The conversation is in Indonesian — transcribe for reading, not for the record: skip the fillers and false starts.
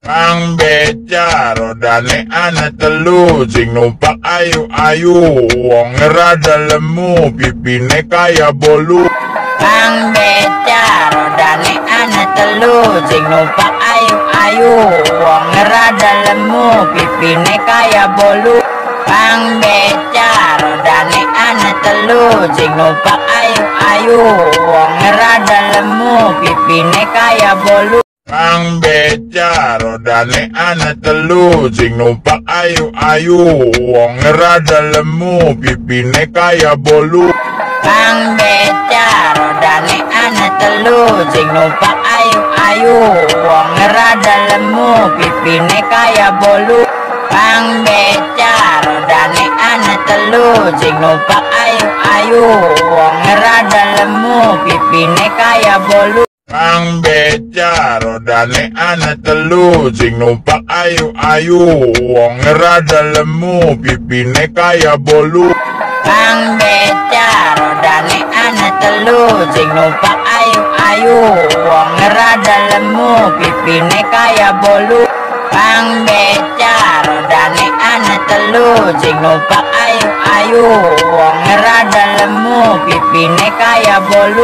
Kang beca rodane ana telu, sing numpak ayu-ayu, wong rada lemu, pipine kaya bolu. Kang beca rodane ana telu, sing numpak ayu-ayu, wong rada lemu, pipine kaya bolu. Kang beca rodane ana telu, sing numpak ayu-ayu, wong rada lemu, pipine kaya bolu. Kang beca rodane ana telu, sing numpak ayu-ayu, wong rada lemu, pipine kaya bolu. Kang beca rodane ana telu, sing numpak ayu-ayu, wong rada lemu, pipine kaya bolu. Kang beca rodane ana telu, sing numpak ayu-ayu, wong rada lemu, pipine kaya bolu. Kang beca rodane ana telu, sing numpak ayu-ayu, wong rada lemu, pipine kaya bolu. Kang beca rodane ana telu, sing numpak ayu-ayu, wong rada lemu, pipine kaya bolu. Kang beca rodane ana telu, sing numpak ayu-ayu, wong rada lemu, pipine kaya bolu.